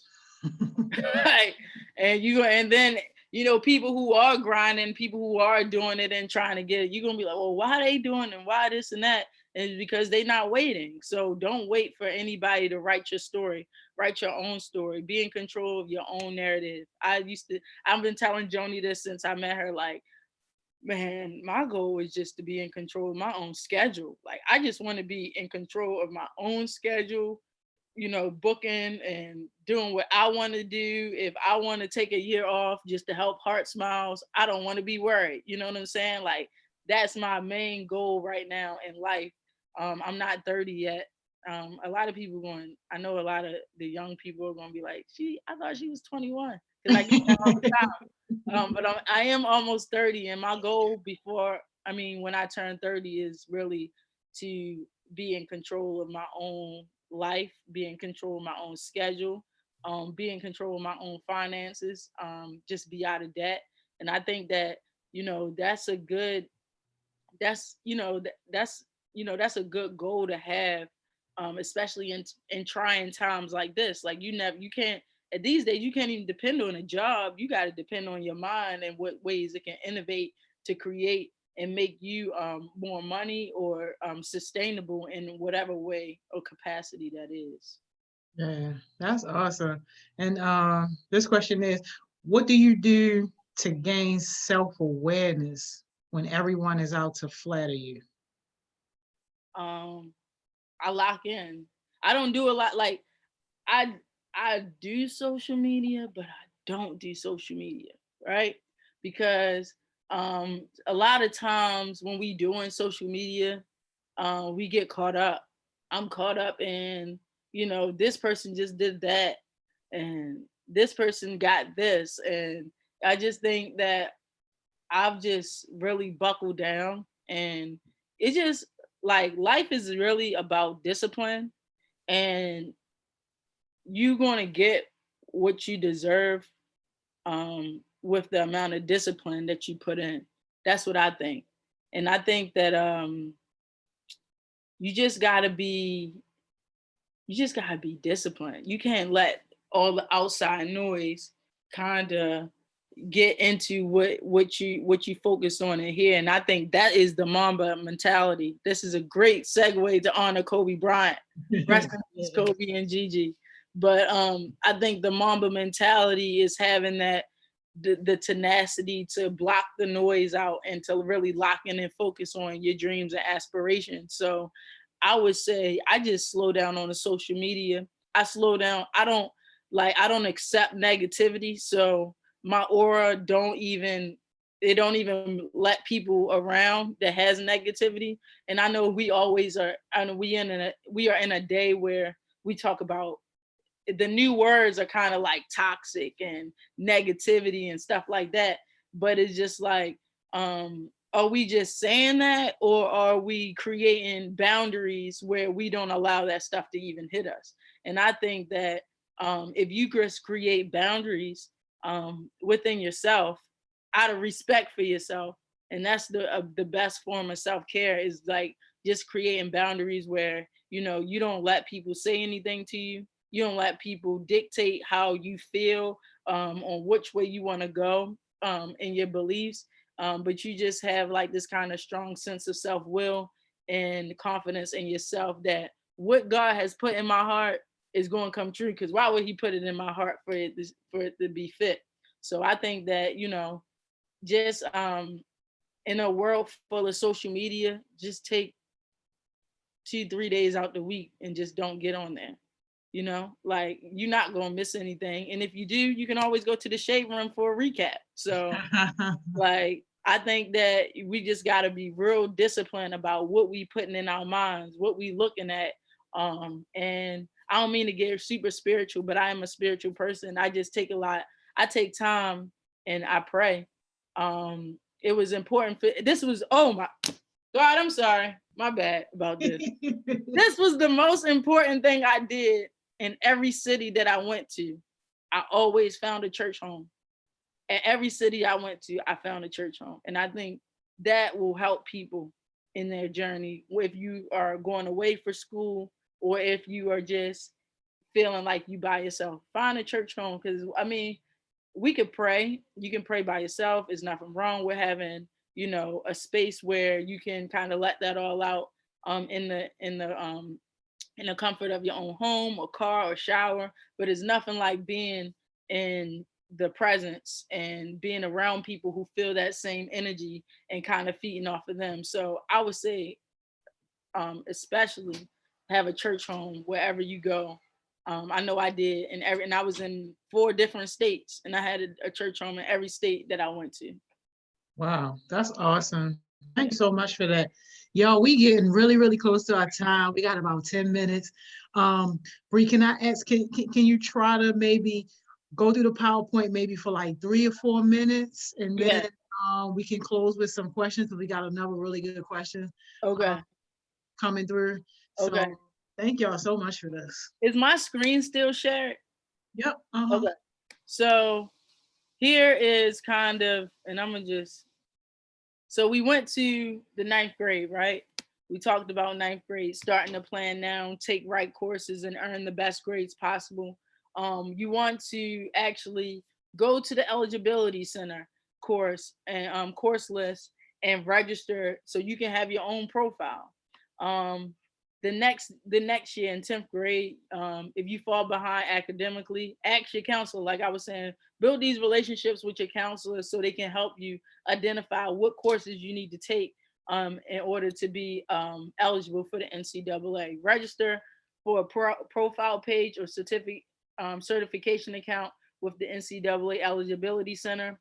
Right. And then, people who are grinding, people who are doing it and trying to get it, you're going to be like, well, why are they doing and why this and that? And it's because they're not waiting. So don't wait for anybody to write your story. Write your own story. Be in control of your own narrative. I've been telling Joni this since I met her, like, man, my goal is just to be in control of my own schedule. Like, I just want to be in control of my own schedule, booking and doing what I want to do. If I want to take a year off just to help HeartSmiles, I don't want to be worried. You know what I'm saying? Like, that's my main goal right now in life. I'm not 30 yet. A lot of people I know a lot of the young people are going to be like, I thought she was 21. Because I get that all the time. But I am almost 30, and my goal when I turn 30 is really to be in control of my own life, be in control of my own schedule, be in control of my own finances, just be out of debt. And I think that, that's a good, that's a good goal to have, especially in trying times like this. Like, you can't, these days, you can't even depend on a job. You got to depend on your mind and what ways it can innovate to create and make you more money or sustainable in whatever way or capacity that is. Yeah, that's awesome. And this question is, what do you do to gain self-awareness when everyone is out to flatter you? Um, I lock in. I don't do a lot. Like, I I do social media, but I don't do social media, right? Because a lot of times when we doing social media, we get caught up. I'm caught up in, this person just did that and this person got this. And I just think that I've just really buckled down, and it just, like, life is really about discipline, and you're going to get what you deserve with the amount of discipline that you put in. That's what I think. And I think that you just got to be disciplined. You can't let all the outside noise kind of, get into what you focus on in here. And I think that is the Mamba mentality. This is a great segue to honor Kobe Bryant. Rest in peace, Kobe and Gigi. But I think the Mamba mentality is having that the tenacity to block the noise out and to really lock in and focus on your dreams and aspirations. So I would say I just slow down on the social media. I slow down. I don't accept negativity. So my aura don't even let people around that has negativity. And I know we always are, and we are in a day where we talk about the new words are kind of like toxic and negativity and stuff like that. But it's just like, are we just saying that, or are we creating boundaries where we don't allow that stuff to even hit us? And I think that if you just create boundaries within yourself, out of respect for yourself, and that's the best form of self-care, is like just creating boundaries where you don't let people say anything to you. You don't let people dictate how you feel on which way you want to go in your beliefs. But you just have like this kind of strong sense of self-will and confidence in yourself that what God has put in my heart is going to come true. Because why would he put it in my heart for it to be fit? So I think that, just in a world full of social media, just take 2-3 days out the week and just don't get on there. Like you're not gonna miss anything, and if you do, you can always go to the shade room for a recap. So like I think that we just got to be real disciplined about what we putting in our minds, what we looking at. And I don't mean to get super spiritual, but I am a spiritual person. I just take I take time and I pray. It was important oh my God, I'm sorry, my bad about this. This was the most important thing I did in every city that I went to. I always found a church home. At every city I went to, I found a church home. And I think that will help people in their journey. If you are going away for school, or if you are just feeling like you by yourself, find a church home. Because we could pray. You can pray by yourself. There's nothing wrong with having, a space where you can kind of let that all out in the comfort of your own home or car or shower. But it's nothing like being in the presence and being around people who feel that same energy and kind of feeding off of them. So I would say, especially have a church home wherever you go. I know I did, and I was in 4 different states, and I had a church home in every state that I went to. Wow, that's awesome. Thanks so much for that. Y'all, we getting really, really close to our time. We got about 10 minutes. Bree, can I ask, can you try to maybe go through the PowerPoint maybe for like 3 or 4 minutes, and then we can close with some questions, because we got another really good question coming through. So thank y'all so much for this. Is my screen still shared? Yep. Okay. So here is kind of, and I'm gonna so we went to the 9th grade, right? We talked about 9th grade, starting to plan now, take right courses and earn the best grades possible. You want to actually go to the eligibility center course and course list and register so you can have your own profile. The next year in 10th grade, if you fall behind academically, ask your counselor. Like I was saying, build these relationships with your counselors so they can help you identify what courses you need to take in order to be eligible for the NCAA. Register for a profile page or certification account with the NCAA Eligibility Center.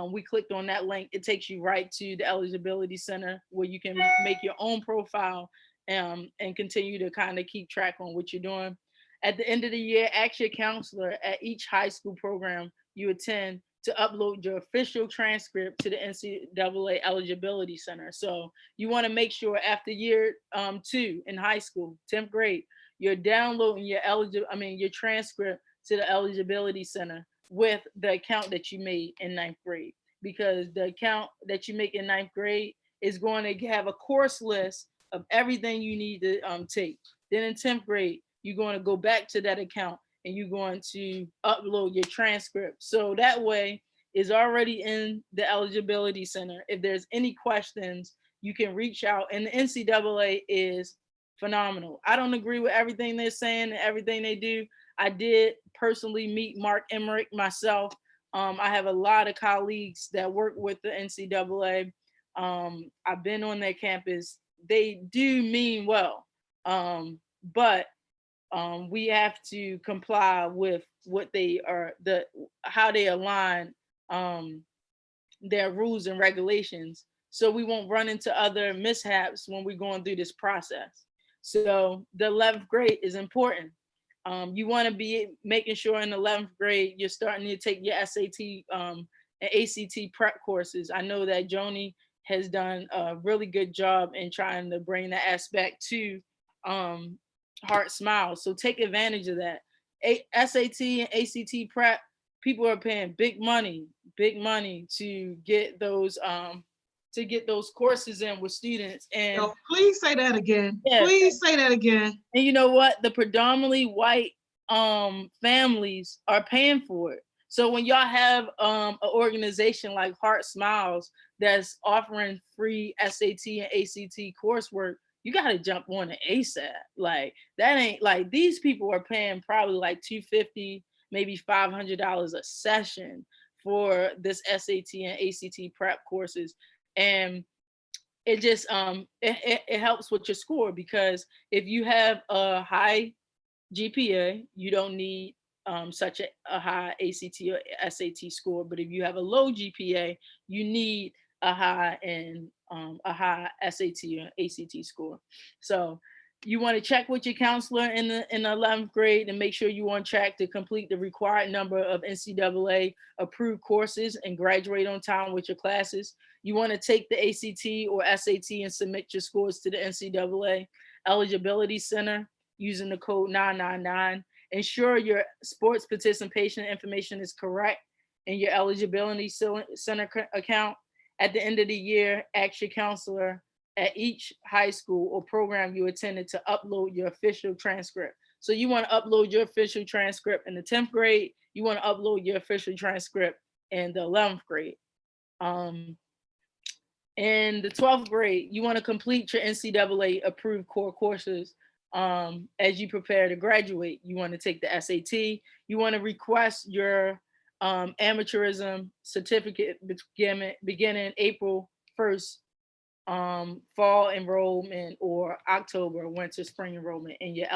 We clicked on that link. It takes you right to the Eligibility Center where you can make your own profile and continue to kind of keep track on what you're doing. At the end of the year, ask your counselor at each high school program you attend to upload your official transcript to the NCAA Eligibility Center. So you want to make sure after year 2 in high school, 10th grade, you're downloading your transcript to the Eligibility Center with the account that you made in 9th grade, because the account that you make in 9th grade is going to have a course list of everything you need to take. Then in 10th grade, you're going to go back to that account and you're going to upload your transcript. So that way, is already in the eligibility center. If there's any questions, you can reach out. And the NCAA is phenomenal. I don't agree with everything they're saying and everything they do. I did personally meet Mark Emmerick myself. I have a lot of colleagues that work with the NCAA. I've been on their campus. They do mean well, but we have to comply with what they are, how they align their rules and regulations, so we won't run into other mishaps when we're going through this process. So the 11th grade is important. You want to be making sure in the 11th grade you're starting to take your SAT and ACT prep courses. I know that Joni has done a really good job in trying to bring that aspect to HeartSmiles. So take advantage of that. SAT and ACT prep, people are paying big money to get those courses in with students. And Oh, please say that again. yeah, Please say that again. and you know what? The predominantly white families are paying for it. So when y'all have an organization like HeartSmiles that's offering free SAT and ACT coursework, you got to jump on it ASAP. Like that ain't like, these people are paying probably like $250, maybe $500 a session for this SAT and ACT prep courses. And it just it helps with your score, because if you have a high GPA, you don't need such a high ACT or SAT score. But if you have a low GPA, you need a high SAT or ACT score. So you want to check with your counselor in the 11th grade and make sure you're on track to complete the required number of NCAA approved courses and graduate on time with your classes. You want to take the ACT or SAT and submit your scores to the NCAA Eligibility Center using the code 999. Ensure your sports participation information is correct in your Eligibility Center account. At the end of the year, ask your counselor at each high school or program you attended to upload your official transcript. So you want to upload your official transcript in the 10th grade. You want to upload your official transcript in the 11th grade. In the 12th grade, you want to complete your NCAA approved core courses as you prepare to graduate. You want to take the SAT. You want to request your amateurism certificate beginning April 1st, fall enrollment, or October winter spring enrollment in your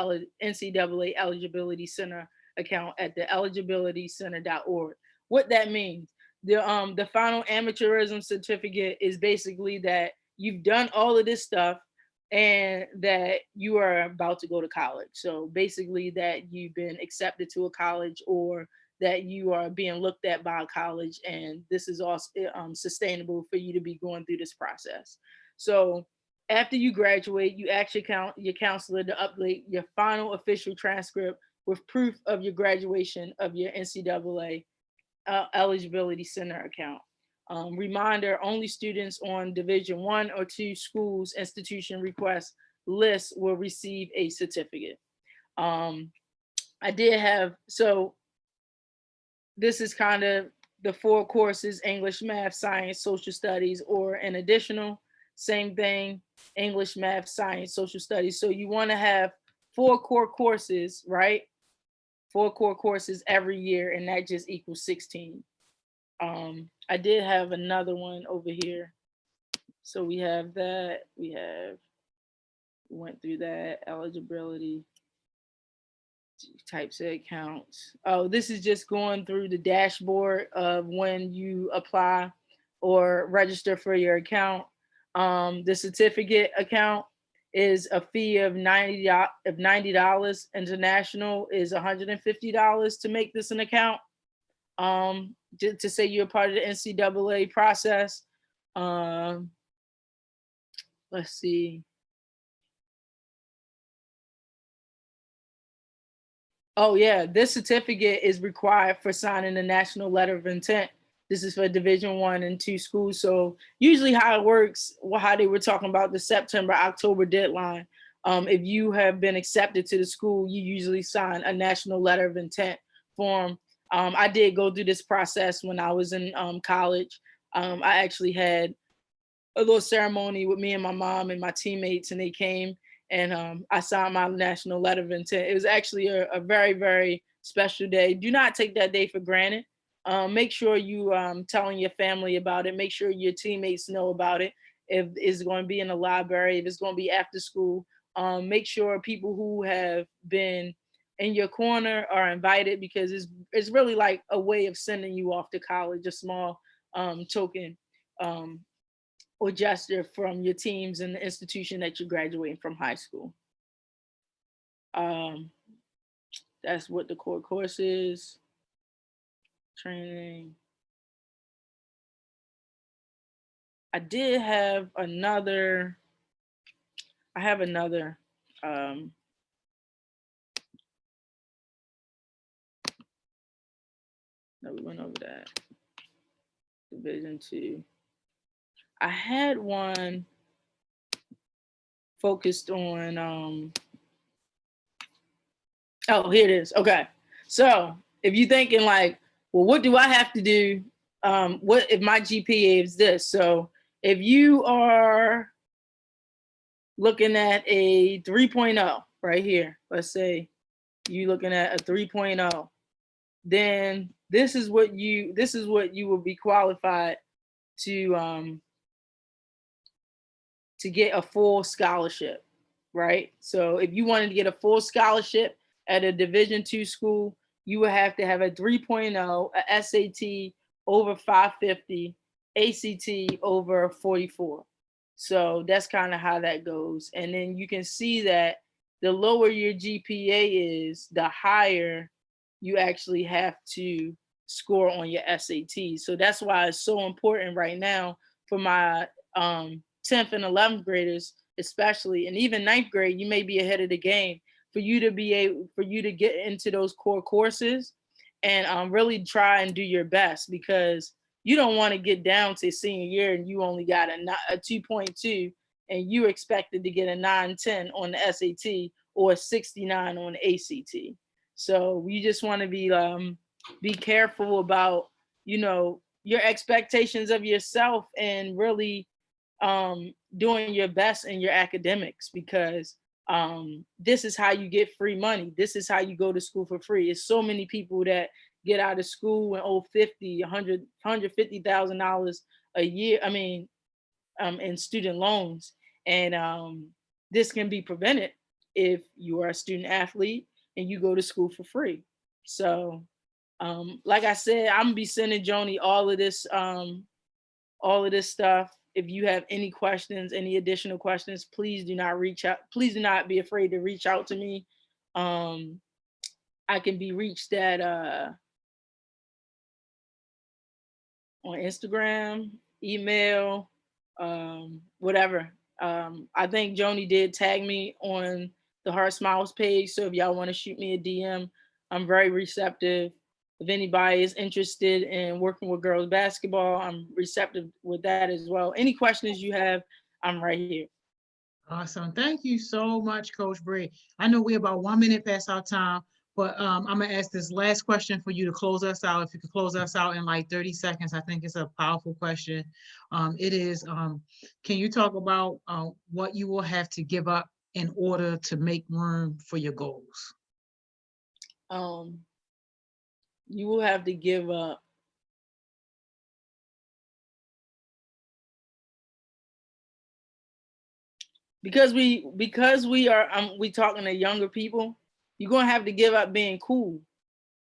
NCAA Eligibility Center account at the eligibilitycenter.org. What that means, the final amateurism certificate is basically that you've done all of this stuff and that you are about to go to college. So basically that you've been accepted to a college, or that you are being looked at by a college, and this is also sustainable for you to be going through this process. So after you graduate, you ask your counselor to upload your final official transcript with proof of your graduation of your NCAA Eligibility Center account. Reminder, only students on Division 1 or 2 schools institution request list will receive a certificate. I did have, so this is kind of the 4 courses: English, math, science, social studies, or an additional, same thing, English, math, science, social studies. So you want to have 4 core courses, right? 4 core courses every year, and that just equals 16. I did have another one over here. So we have that, we went through that, eligibility, types of accounts. Oh, this is just going through the dashboard of when you apply or register for your account. The certificate account is a fee of $90. International is $150 to make this an account. To say you're part of the NCAA process. Let's see. Oh yeah, this certificate is required for signing the national letter of intent. This is for Division 1 and 2 schools. So usually how it works, how they were talking about the September, October deadline, if you have been accepted to the school, you usually sign a national letter of intent form I did go through this process when I was in college. I actually had a little ceremony with me and my mom and my teammates, and they came and I signed my national letter of intent. It was actually a very, very special day. Do not take that day for granted. Make sure you telling your family about it. Make sure your teammates know about it. If it's going to be in the library, if it's going to be after school, make sure people who have been in your corner are invited, because it's really like a way of sending you off to college, a small token um, or gesture from your teams and the institution that you're graduating from high school. Um, that's what the core course is. Training. I did have another. I have another. Um, no, we went over that. Division 2. I had one focused on. Oh, here it is. Okay. So if you're thinking like, well, what do I have to do? What if my GPA is this? So if you are looking at a 3.0 right here, let's say you looking at a 3.0, then this is what you will be qualified to get a full scholarship, right? So if you wanted to get a full scholarship at a Division 2 school, you would have to have a 3.0, a SAT over 550, ACT over 44. So that's kind of how that goes. And then you can see that the lower your GPA is, the higher you actually have to score on your SAT. So that's why it's so important right now for my 10th and 11th graders, especially, and even ninth grade, you may be ahead of the game for you to get into those core courses and really try and do your best, because you don't want to get down to senior year and you only got a 2.2 and you expected to get a 910 on the SAT or a 69 on the ACT. So we just want to be careful about, your expectations of yourself, and really doing your best in your academics, because this is how you get free money. This is how you go to school for free. It's so many people that get out of school and owe $50, $100, $150,000 a year. I mean, in student loans, and this can be prevented if you are a student athlete and you go to school for free. So, like I said, I'm gonna be sending Joni all of this stuff. If you have any questions, any additional questions, please do not reach out. Please do not be afraid to reach out to me. I can be reached at on Instagram, email, whatever. I think Joni did tag me on the HeartSmiles page. So if y'all want to shoot me a DM, I'm very receptive. If anybody is interested in working with girls basketball, I'm receptive with that as well. Any questions you have, I'm right here. Awesome. Thank you so much, Coach Bree. I know we're about 1 minute past our time, but I'm gonna ask this last question for you to close us out. If you could close us out in like 30 seconds, I think it's a powerful question. It is, can you talk about what you will have to give up in order to make room for your goals? You will have to give up because we are we talking to younger people. You're gonna have to give up being cool,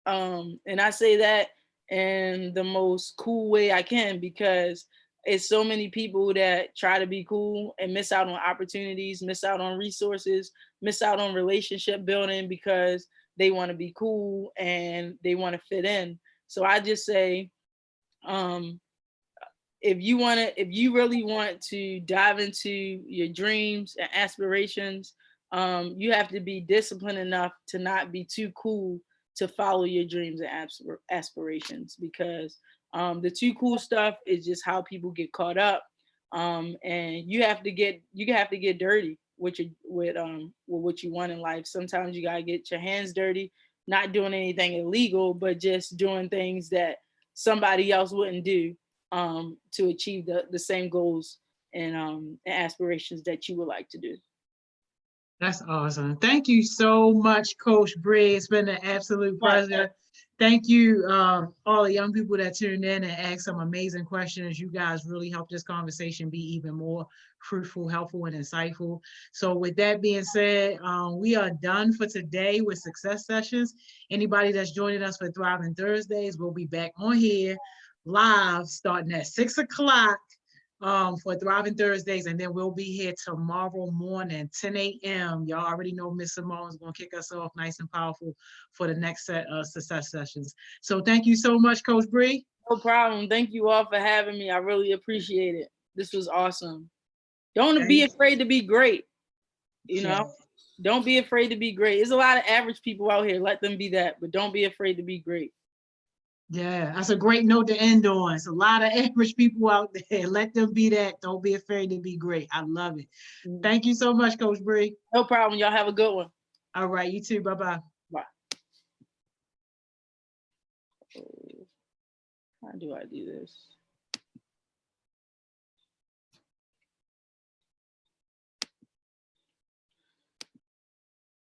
and I say that in the most cool way I can, because it's so many people that try to be cool and miss out on opportunities, miss out on resources, miss out on relationship building because they want to be cool and they want to fit in. So I just say, if you really want to dive into your dreams and aspirations, you have to be disciplined enough to not be too cool to follow your dreams and aspirations, because the too cool stuff is just how people get caught up, and you have to get dirty with what you want in life. Sometimes you gotta get your hands dirty not doing anything illegal, but just doing things that somebody else wouldn't do to achieve the same goals and aspirations that you would like to do. That's awesome. Thank you so much, Coach Bree. It's been an absolute pleasure. Thank you, all the young people that tuned in and asked some amazing questions. You guys really helped this conversation be even more fruitful, helpful, and insightful. So with that being said, we are done for today with Success Sessions. Anybody that's joining us for Thriving Thursdays, we'll be back on here live starting at 6 o'clock for Thriving Thursdays, and then we'll be here tomorrow morning, 10 a.m. Y'all already know Miss Simone's gonna kick us off nice and powerful for the next set of Success Sessions. So thank you so much, Coach Bree. No problem. Thank you all for having me. I really appreciate it. This was awesome. Don't be afraid to be great. You know, don't be afraid to be great. There's a lot of average people out here. Let them be that, but don't be afraid to be great. Yeah, that's a great note to end on. It's a lot of average people out there. Let them be that. Don't be afraid to be great. I love it. Thank you so much, Coach Bree. No problem. Y'all have a good one. All right, you too. Bye-bye. Bye. How do I do this?